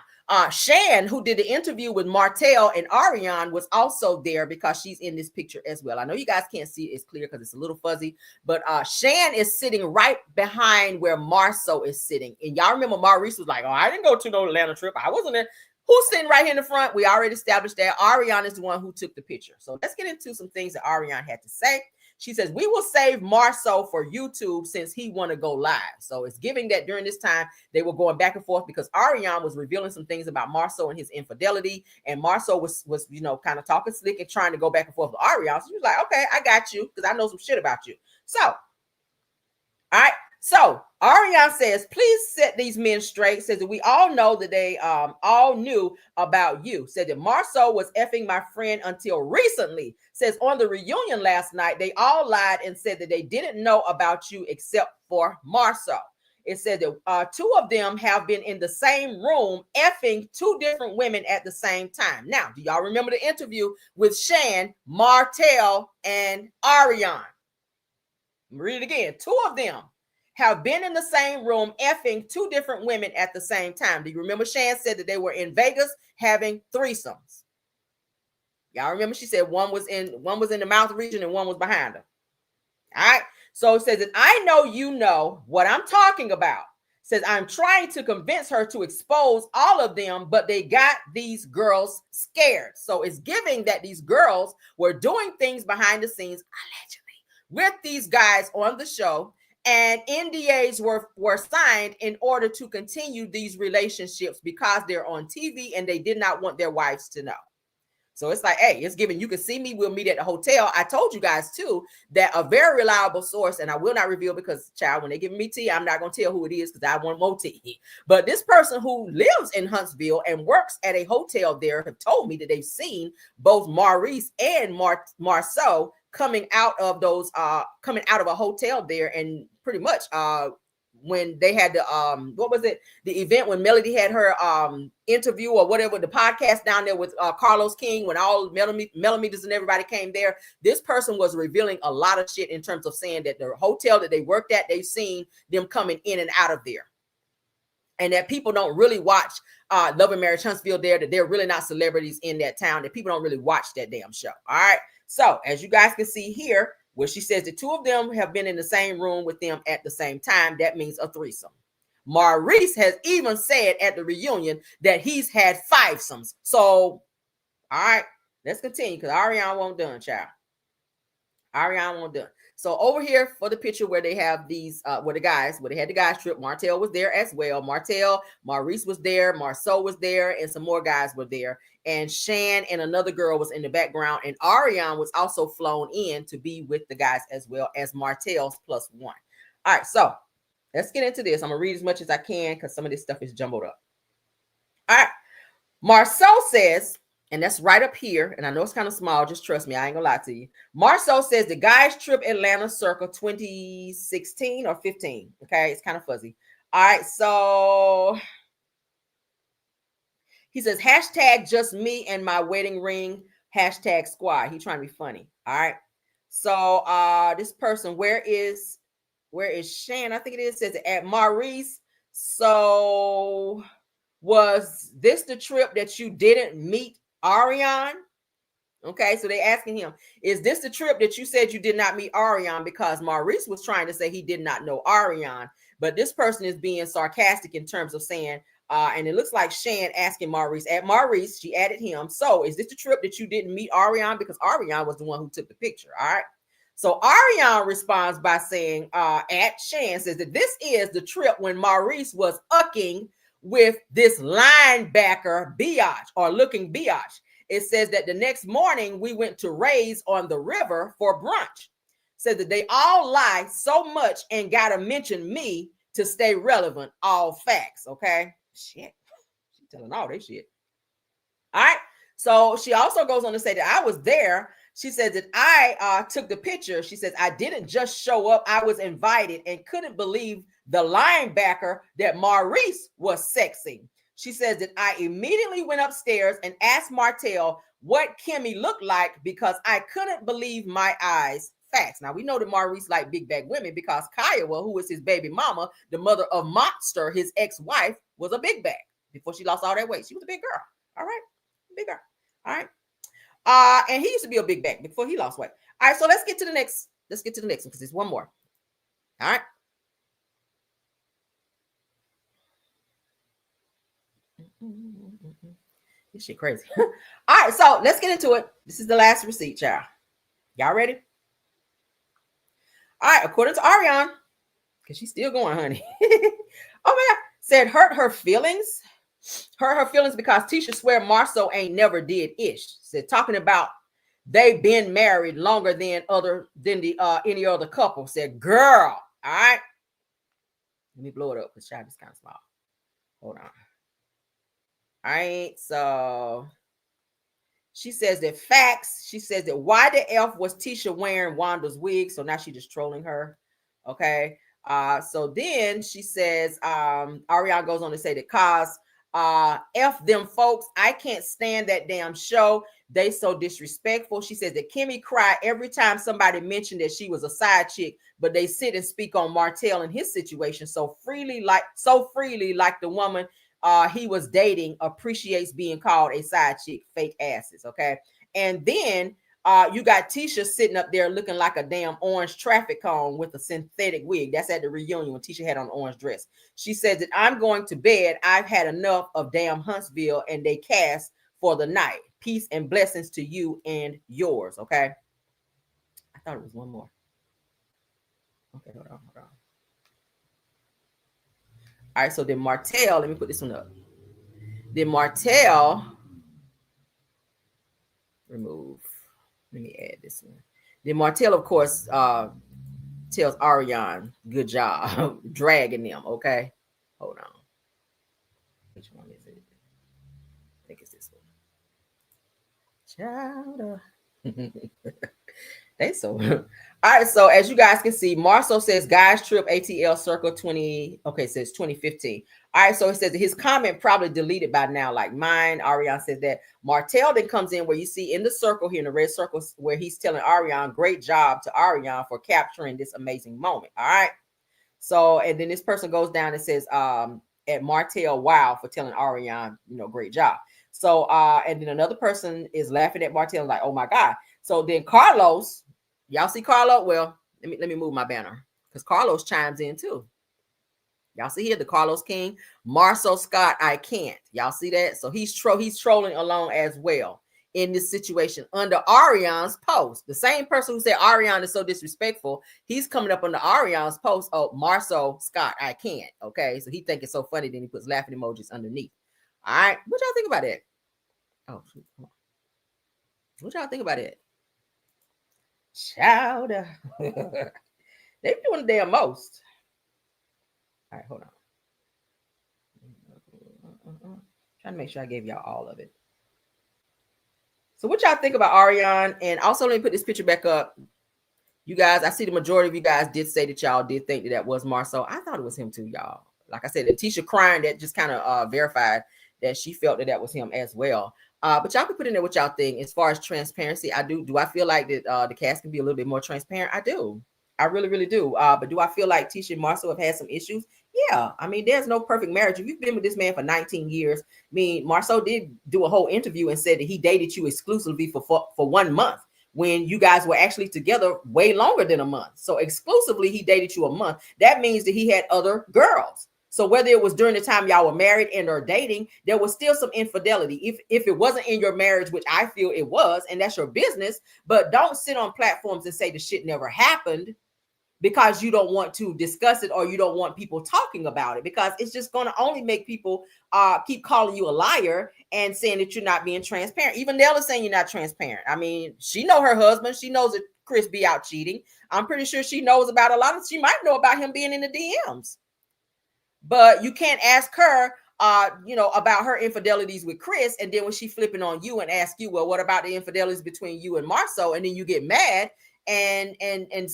Shan, who did the interview with Martell and Arian, was also there because she's in this picture as well. I know you guys can't see it. It's clear because it's a little fuzzy. But Shan is sitting right behind where Marceau is sitting. And y'all remember Maurice was like, oh, I didn't go to no Atlanta trip. I wasn't there. Who's sitting right here in the front? We already established that. Arian is the one who took the picture. So let's get into some things that Arian had to say. She says, we will save Marceau for YouTube since he want to go live. So it's giving that during this time, they were going back and forth because Arian was revealing some things about Marceau and his infidelity. And Marceau was kind of talking slick and trying to go back and forth with Arian. So he was like, okay, I got you because I know some shit about you. So, all right. So Arian says, please set these men straight. Says that we all know that they all knew about you. Said that Marceau was effing my friend until recently. Says on the reunion last night, they all lied and said that they didn't know about you except for Marceau. It said that 2 of them have been in the same room effing 2 different women at the same time. Now, do y'all remember the interview with Shan, Martell, and Arian? Read it again. 2 of them have been in the same room effing 2 different women at the same time. Do you remember Shan said that they were in Vegas having threesomes? Y'all remember she said one was in the mouth region and one was behind her. All right. So it says that I know you know what I'm talking about. It says I'm trying to convince her to expose all of them, but they got these girls scared. So it's giving that these girls were doing things behind the scenes, allegedly, with these guys on the show, and NDAs were signed in order to continue these relationships because they're on TV and they did not want their wives to know. So it's like, hey, it's given. You can see me. We'll meet at the hotel. I told you guys too that a very reliable source, and I will not reveal because, child, when they give me tea, I'm not going to tell who it is because I want more tea. But this person who lives in Huntsville and works at a hotel there have told me that they've seen both Maurice and Marceau coming out of a hotel there, and pretty much when they had the what was it, the event when Melody had her interview or whatever, the podcast down there with Carlos King, when all Millimeters and everybody came there, this person was revealing a lot of shit in terms of saying that the hotel that they worked at, they've seen them coming in and out of there, and that people don't really watch Love and Marriage Huntsville there, that they're really not celebrities in that town, that people don't really watch that damn show. All right, so as you guys can see here, where she says that 2 of them have been in the same room with them at the same time, that means a threesome. Maurice has even said at the reunion that he's had 5-somes. So, all right, let's continue because Arian won't done, child. Arian won't done. So over here for the picture where they have these, where they had the guys trip, Martell was there as well. Maurice was there, Marceau was there, and some more guys were there. And Shan and another girl was in the background. And Arian was also flown in to be with the guys as well as Martell's +1. All right, so let's get into this. I'm going to read as much as I can because some of this stuff is jumbled up. All right, Marceau says, and that's right up here, and I know it's kind of small, just trust me, I ain't gonna lie to you. Marceau says the guys trip Atlanta circa 2016 or 15. Okay, it's kind of fuzzy. All right, so he says hashtag just me and my wedding ring, hashtag squad. He trying to be funny. All right, so this person, where is Shan? I think it is, says at Maurice. So was this the trip that you didn't meet Arian? Okay, so they asking him, is this the trip that you said you did not meet Arian? Because Maurice was trying to say he did not know Arian, but this person is being sarcastic in terms of saying, and it looks like Shan asking Maurice, at Maurice, she added him, so is this the trip that you didn't meet Arian? Because Arian was the one who took the picture. All right, so Arian responds by saying, at Shan says that this is the trip when Maurice was ucking with this linebacker biatch, or looking biatch. It says that the next morning we went to Ray's on the river for brunch. Said that they all lie so much and gotta mention me to stay relevant. All facts, okay? Shit, she's telling all this shit. All right, so she also goes on to say that I was there. She says that I took the picture. She says I didn't just show up, I was invited and couldn't believe the linebacker that Maurice was sexing. She says that I immediately went upstairs and asked Martell what Kimmy looked like because I couldn't believe my eyes. Facts. Now we know that Maurice liked big bag women because Kiowa, who was his baby mama, the mother of Monster, his ex-wife, was a big bag before she lost all that weight. She was a big girl. All right, big girl. All right. And he used to be a big bag before he lost weight. All right, so let's get to the next. Let's get to the next one because there's one more. All right. This shit crazy. All right, so let's get into it. This is the last receipt, y'all. Y'all ready? All right, according to Arian, because she's still going, honey. Oh my God, said hurt her feelings. Hurt her feelings because Tisha swear Marceau ain't never did ish. Said talking about they been married longer than any other couple. Said girl. All right. Let me blow it up because child is kind of small. Hold on. All right, so she says that facts. She says that why the F was Tisha wearing Wanda's wig? So now she's just trolling her. Okay. So then she says, Arian goes on to say that cause F them folks, I can't stand that damn show. They so disrespectful. She says that Kimmy cried every time somebody mentioned that she was a side chick, but they sit and speak on Martell and his situation so freely, like the woman he was dating appreciates being called a side chick. Fake asses. Okay. And then you got Tisha sitting up there looking like a damn orange traffic cone with a synthetic wig. That's at the reunion when Tisha had on an orange dress. She says that I'm going to bed. I've had enough of damn Huntsville and they cast for the night. Peace and blessings to you and yours. Okay. I thought it was one more. Okay, hold on. All right, so then Martell, let me put this one up. Then Martell, remove. Let me add this one. Then Martell, of course, tells Arian, good job, dragging them. Okay, hold on. Which one is it? I think it's this one. Child. They so. All right, so as you guys can see, Marceau says guys trip ATL circle 20. Okay, it says 2015. All right, so it says that his comment probably deleted by now, like mine. Arian says that. Martell then comes in where you see in the circle here in the red circle where he's telling Arian, great job to Arian for capturing this amazing moment. All right. So, and then this person goes down and says, at Martell, wow, for telling Arian, great job. So, and then another person is laughing at Martell like, oh my God. So then Carlos, y'all see Carlos? Well, let me move my banner because Carlos chimes in too. Y'all see here the Carlos King, Marceau Scott, I can't. Y'all see that? So he's trolling along as well in this situation under Arian's post. The same person who said Arian is so disrespectful, he's coming up under Arian's post. Oh, Marceau Scott, I can't. Okay, so he think it's so funny. Then he puts laughing emojis underneath. All right, what y'all think about it? Oh, shoot. What y'all think about it? Child, they be doing the damn most. All right, hold on. Trying to make sure I gave y'all all of it. So what y'all think about Arian? And also let me put this picture back up. You guys, I see the majority of you guys did say that y'all did think that was Marceau. I thought it was him too, y'all. Like I said, Tisha crying, that just kind of verified that she felt that was him as well. But y'all can put in there what y'all think as far as transparency. Do I feel like that the cast can be a little bit more transparent? I do. I really, really do. But do I feel like Tisha and Marceau have had some issues? Yeah. I mean, there's no perfect marriage. If you've been with this man for 19 years, I mean, Marceau did do a whole interview and said that he dated you exclusively for 1 month when you guys were actually together way longer than a month. So exclusively, he dated you a month. That means that he had other girls. So whether it was during the time y'all were married and or dating, there was still some infidelity. If it wasn't in your marriage, which I feel it was, and that's your business, but don't sit on platforms and say the shit never happened because you don't want to discuss it or you don't want people talking about it, because it's just going to only make people keep calling you a liar and saying that you're not being transparent. Even Nell is saying you're not transparent. I mean, she know her husband. She knows that Chris be out cheating. I'm pretty sure she knows about she might know about him being in the DMs. But you can't ask her, about her infidelities with Chris. And then when she flipping on you and ask you, well, what about the infidelities between you and Marceau? And then you get mad. And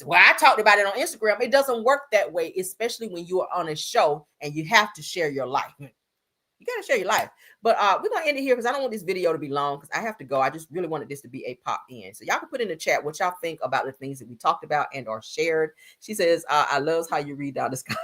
well, I talked about it on Instagram. It doesn't work that way, especially when you are on a show and you have to share your life. You got to share your life. But we're going to end it here because I don't want this video to be long because I have to go. I just really wanted this to be a pop in. So y'all can put in the chat what y'all think about the things that we talked about and are shared. She says, I love how you read down the sky.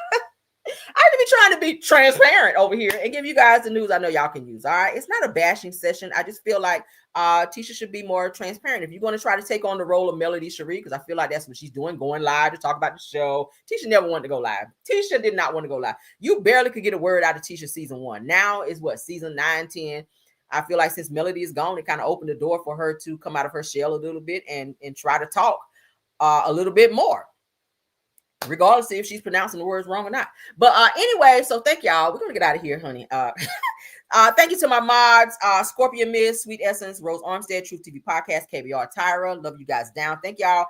I have to be trying to be transparent over here and give you guys the news I know y'all can use. All right. It's not a bashing session. I just feel like Tisha should be more transparent. If you're going to try to take on the role of Melody Cherie, because I feel like that's what she's doing, going live to talk about the show. Tisha never wanted to go live. Tisha did not want to go live. You barely could get a word out of Tisha season 1. Now is what, season 9, 10. I feel like since Melody is gone, it kind of opened the door for her to come out of her shell a little bit and try to talk a little bit more, regardless of if she's pronouncing the words wrong or not. But anyway, so thank y'all. We're going to get out of here, honey. Thank you to my mods, Scorpion Miss, Sweet Essence, Rose Armstead, Truth TV Podcast, KBR Tyra. Love you guys down. Thank y'all.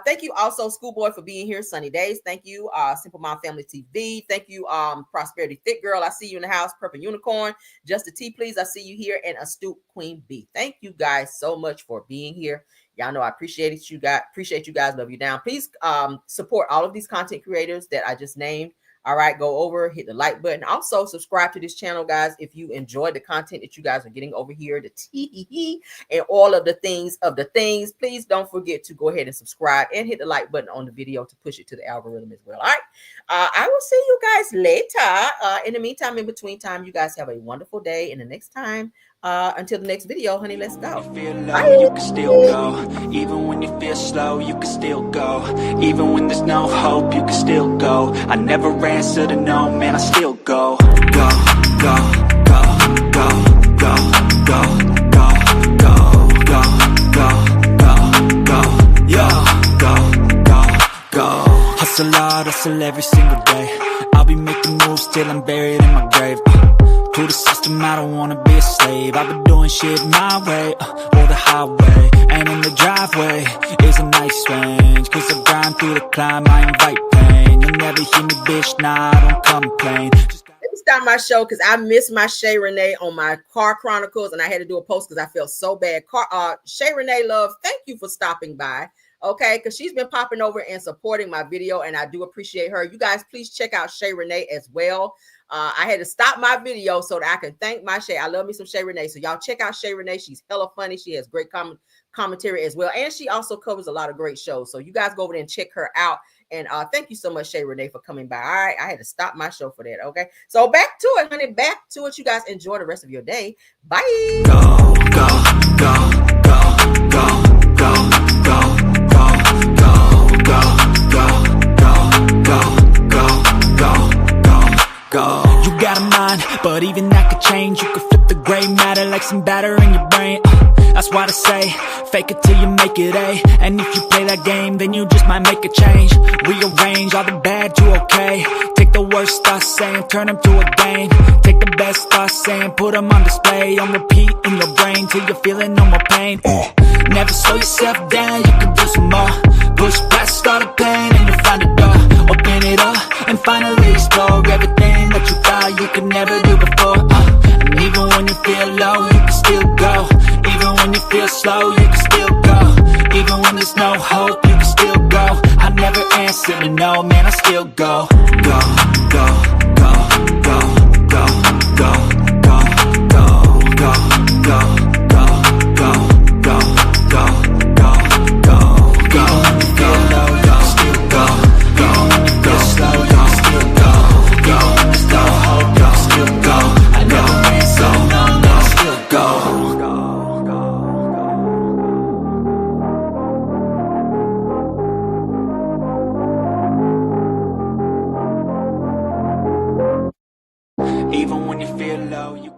Thank you also, Schoolboy, for being here. Sunny Days. Thank you, Simple Mom Family TV. Thank you, Prosperity Thick Girl. I see you in the house. Purple Unicorn. Just a T, please. I see you here. And Astute Queen B. Thank you guys so much for being here. Y'all know I appreciate you guys. Love you down. Please support all of these content creators that I just named. All right, go over, hit the like button. Also, subscribe to this channel, guys, if you enjoyed the content that you guys are getting over here, the tee and all of the things Please don't forget to go ahead and subscribe and hit the like button on the video to push it to the algorithm as well. All right, I will see you guys later. In the meantime, in between time, you guys have a wonderful day. And the next time, until the next video, honey, let's go. Bye. You can still go, even when you feel slow, you can still go, even when there's no hope, you can still go. I never answer to no, man, I still go. Go, go, go, go, go, go, go, go, go, go, go, go, yo, go, go, go. Hustle hard, hustle every single day. I'll be making moves till I'm buried in my grave. To the system, I don't wanna be a slave. I've been doing shit my way, or the highway. And in the driveway is a nice range, cause I grind through the climb, I invite pain. You'll never hear me, bitch, nah, I don't complain. Let me start my show because I missed my Shay Renee on my Car Chronicles, and I had to do a post because I felt so bad. Shay Renee Love, thank you for stopping by. Okay, because she's been popping over and supporting my video, and I do appreciate her. You guys, please check out Shay Renee as well. I had to stop my video so that I can thank my Shay. I love me some Shay Renee. So y'all check out Shay Renee. She's hella funny. She has great commentary as well. And she also covers a lot of great shows. So you guys go over there and check her out. And thank you so much, Shay Renee, for coming by. All right, I had to stop my show for that. Okay, so back to it, honey. Back to it. You guys enjoy the rest of your day. Bye. Go, go, go, go, go, go, go. Go. You got a mind, but even that could change. You could flip the gray matter like some batter in your brain. That's why they say, fake it till you make it A. And if you play that game, then you just might make a change. Rearrange all the bad to okay. Take the worst thoughts saying, turn them to a game. Take the best thoughts saying, put them on display. On repeat in your brain till you're feeling no more pain. Never slow yourself down, you can do some more. Push past all the pain and you'll find a door. Open it up and finally explore everything that you thought you could never do before. And even when you feel low, you can still go. Even when you feel slow, you can still go. Even when there's no hope, you can still go. I never answer to no, man, I still go. Go, go, go, go, go, go, go, go, go, go, go, go, go, go, go, go, go. Even when you feel low, you can still go. Even when you feel slow, you can still go. Even when there's no hope, you can still go. I never answer to no, man, I still go. Even when you feel low, you